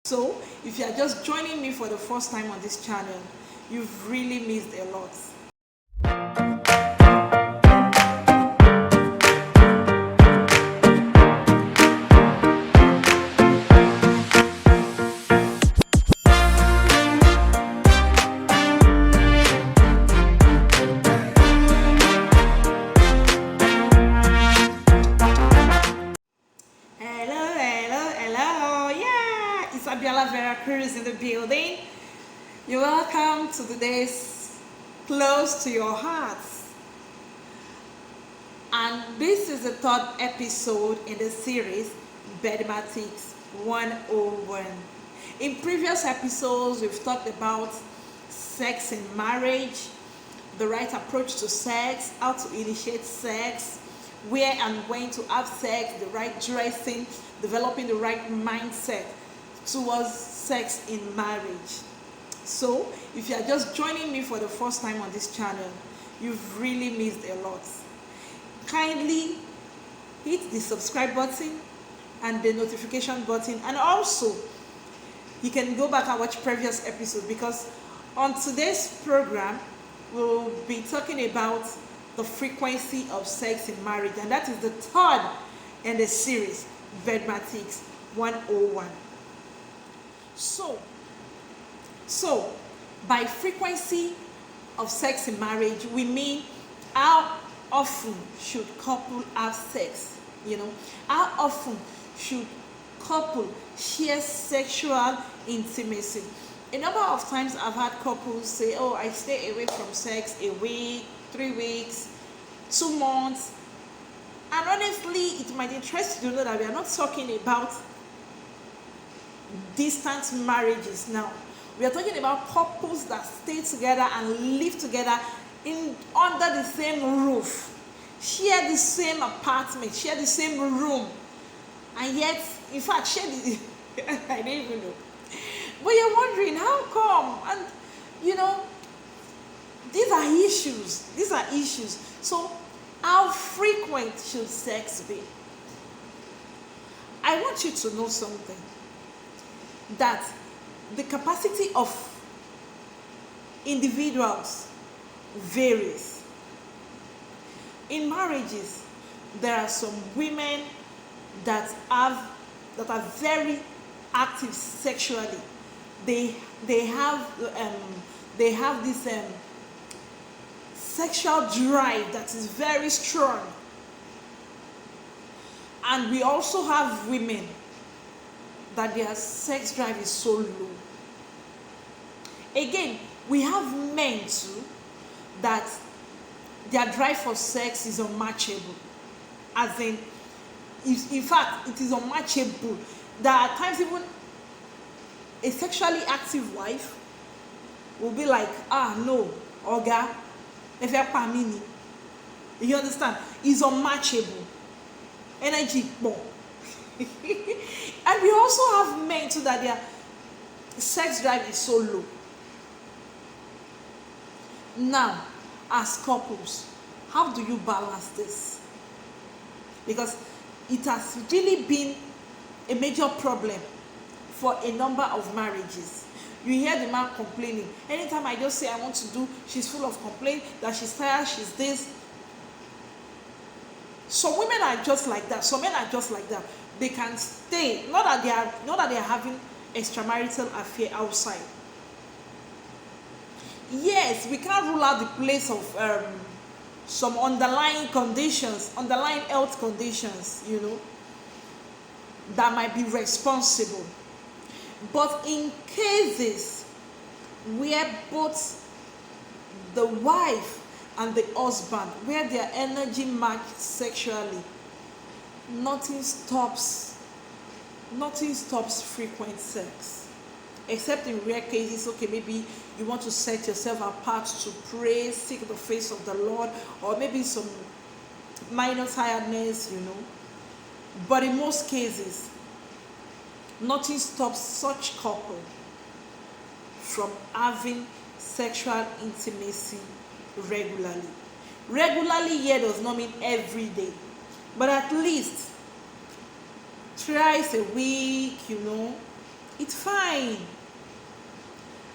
So, if you are just joining me for the first time on this channel, you've really missed a lot. Hello. Yeah, it's ABIOLA VERA CRUZ in the building. You're welcome to today's Close to Your Hearts. And this is the third episode in the series, BEDMATICS 101. In previous episodes, we've talked about sex in marriage, the right approach to sex, how to initiate sex, where and when to have sex, the right dressing, developing the right mindset towards sex in marriage. So, if you are just joining me for the first time on this channel, you've really missed a lot. Kindly hit the subscribe button and the notification button, and also you can go back and watch previous episodes, because on today's program we'll be talking about the frequency of sex in marriage, and that is the third in the series, BEDMATICS 101. So by frequency of sex in marriage, we mean how often should couple have sex, how often should couple share sexual intimacy. A number of times I've had couples say, oh, I stay away from sex a week, 3 weeks, 2 months. And honestly, it might interest you to know that we are not talking about distant marriages now. We are talking about couples that stay together and live together under the same roof, share the same apartment, share the same room, and yet, in fact, share the I don't even know. But you're wondering, how come? And these are issues. So how frequent should sex be? I want you to know something, that the capacity of individuals varies. In marriages, there are some women that are very active sexually. They have this sexual drive that is very strong. And we also have women that their sex drive is so low. Again, we have men too that their drive for sex is unmatchable. As in fact, it is unmatchable. There are times even a sexually active wife will be like, no, Oga, if you're pamini. You understand? It's unmatchable. Energy more. And we also have men too that their sex drive is so low. Now, as couples, how do you balance this? Because it has really been a major problem for a number of marriages. You hear the man complaining. Anytime I just say I want to do, she's full of complaint, that she's tired, she's this. Some women are just like that. Some men are just like that. They can stay, not that they are having extramarital affair outside. Yes, we can't rule out the place of some underlying health conditions, that might be responsible. But in cases where both the wife and the husband, where their energy match sexually, nothing stops frequent sex, except in rare cases. Okay, maybe you want to set yourself apart to pray, seek the face of the Lord, or maybe some minor tiredness, But in most cases, nothing stops such couple from having sexual intimacy regularly. Regularly here does not mean every day, but at least thrice a week, It's fine.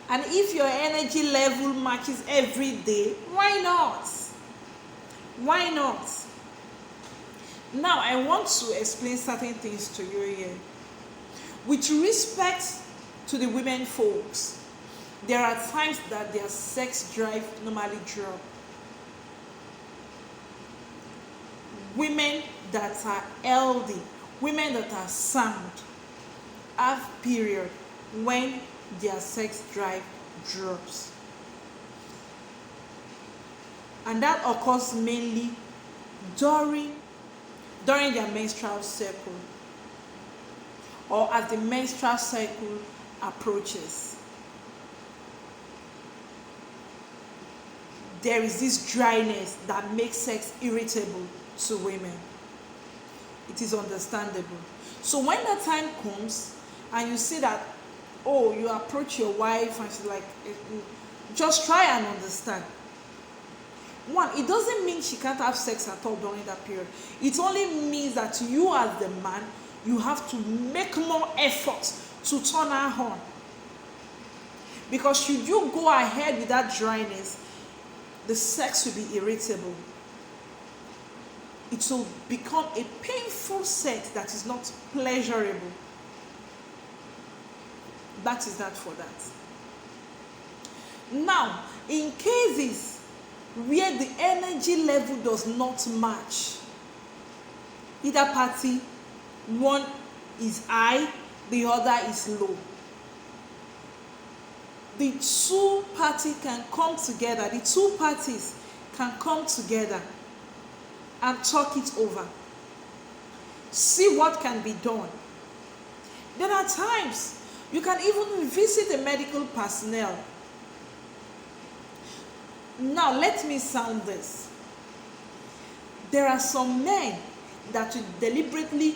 And if your energy level matches every day, why not? Why not? Now, I want to explain certain things to you here. With respect to the women folks, there are times that their sex drive normally drop. Women that are healthy, women that are sound, have period when their sex drive drops. And that occurs mainly during their menstrual cycle, or as the menstrual cycle approaches. There is this dryness that makes sex irritable to women. It is understandable. So when that time comes and you see that, oh, you approach your wife and she's like, just try and understand. One, it doesn't mean she can't have sex at all during that period. It only means that you as the man, you have to make more effort to turn her on. Because should you go ahead with that dryness, the sex will be irritable. It will become a painful sex that is not pleasurable. That is that for that. Now, in cases where the energy level does not match, either party, one is high, the other is low, the two parties can come together, the two parties can come together and talk it over. See what can be done. There are times you can even visit a medical personnel. Now, let me sound this. There are some men that will deliberately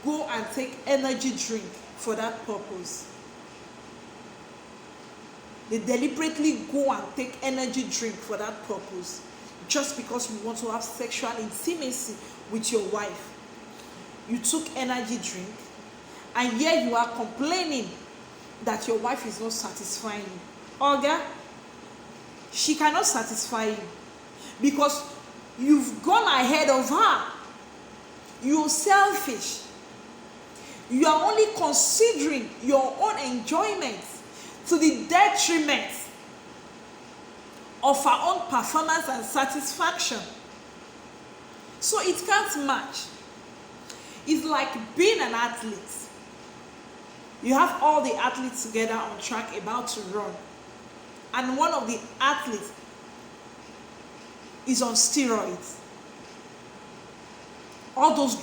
go and take energy drink for that purpose. They deliberately go and take energy drink for that purpose, just because you want to have sexual intimacy with your wife. You took energy drink, and yet you are complaining that your wife is not satisfying you. Olga, she cannot satisfy you because you've gone ahead of her. You're selfish. You are only considering your own enjoyment to the detriment of her own performance and satisfaction. So it can't match. It's like being an athlete. You have all the athletes together on track about to run, and one of the athletes is on steroids. All those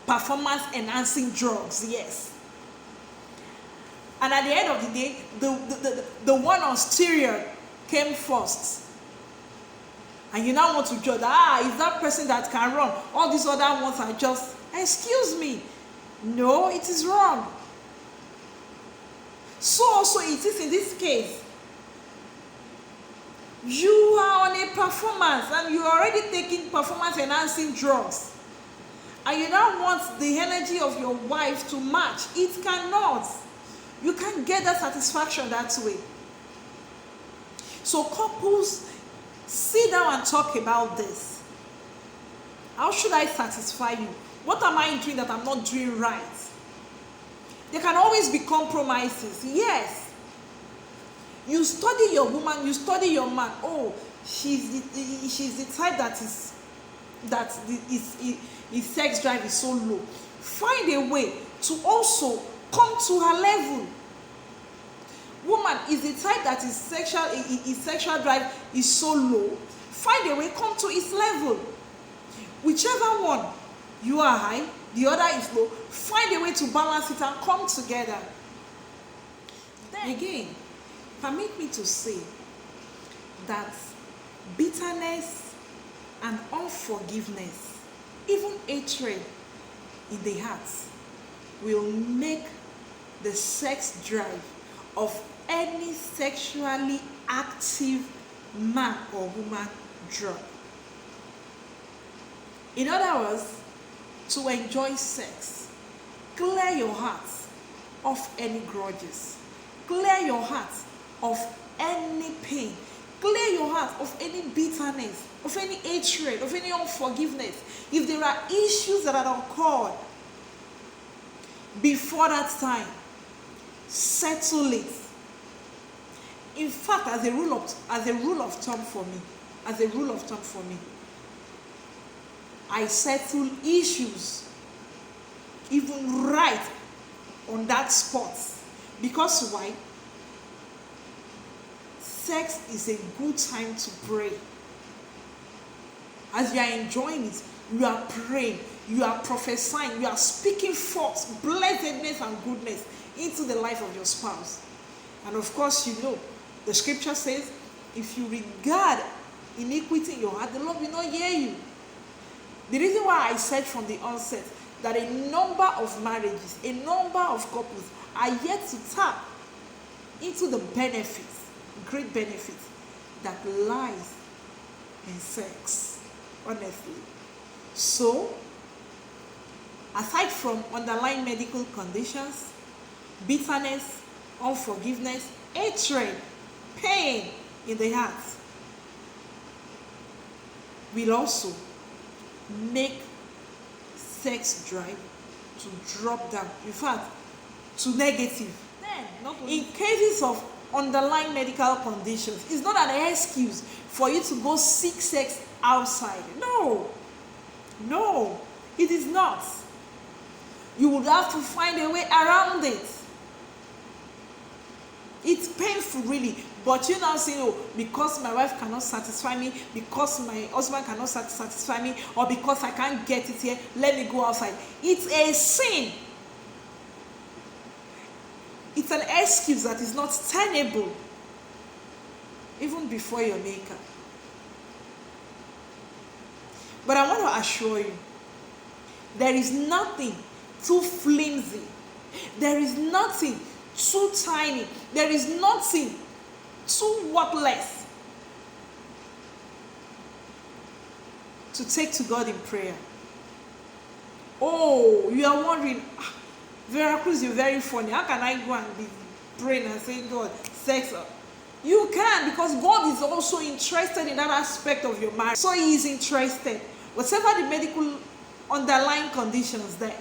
performance enhancing drugs, yes. And at the end of the day, the one on steroid came first. And you now want to judge, is that person that can run? All these other ones are just, excuse me. No, it is wrong. So also it is in this case. You are on a performance and you are already taking performance enhancing drugs. And you now want the energy of your wife to match. It cannot. You can't get that satisfaction that way. So couples, sit down and talk about this. How should I satisfy you? What am I doing that I'm not doing right? There can always be compromises. Yes. You study your woman, you study your man. Oh, she's the type his sex drive is so low. Find a way to also come to her level. Woman is the type that his sexual drive is so low. Find a way, come to his level. Whichever one, you are high, the other is low. Find a way to balance it and come together. Then again, permit me to say that bitterness and unforgiveness, even hatred in the heart, will make the sex drive of any sexually active man or woman drop. In other words, to enjoy sex, clear your heart of any grudges. Clear your heart of any pain. Clear your heart of any bitterness, of any hatred, of any unforgiveness. If there are issues that are occurred before that time, settle it. In fact, as a rule of thumb for me, I settle issues even right on that spot. Because why? Sex is a good time to pray. As you are enjoying it, you are praying, you are prophesying, you are speaking forth blessedness and goodness into the life of your spouse. And of course, you know, the scripture says, if you regard iniquity in your heart, the Lord will not hear you. The reason why I said from the onset that a number of marriages, a number of couples are yet to tap into the benefits, great benefits that lies in sex, honestly. So, aside from underlying medical conditions, bitterness, unforgiveness, hatred, pain in the heart, will also make sex drive to drop down, in fact, to negative. Then, in cases of underlying medical conditions, it's not an excuse for you to go seek sex outside. No, it is not. You would have to find a way around it. It's painful, really, but you now say, oh, because my wife cannot satisfy me, because my husband cannot satisfy me, or because I can't get it here, let me go outside. It's a sin. It's an excuse that is not tenable, even before your maker. But I want to assure you, there is nothing too flimsy. There is nothing too tiny. There is nothing too worthless to take to God in prayer. Oh, you are wondering, Vera CRUZ, you're very funny. How can I go and be praying and saying, God, sex? You can, because God is also interested in that aspect of your marriage. So He is interested. Whatever the medical underlying conditions there,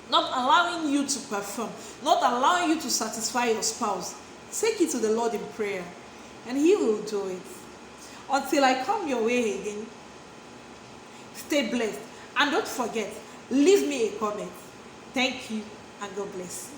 not allowing you to perform, not allowing you to satisfy your spouse, take it to the Lord in prayer, and He will do it. Until I come your way again, stay blessed. And don't forget, leave me a comment. Thank you, and God bless.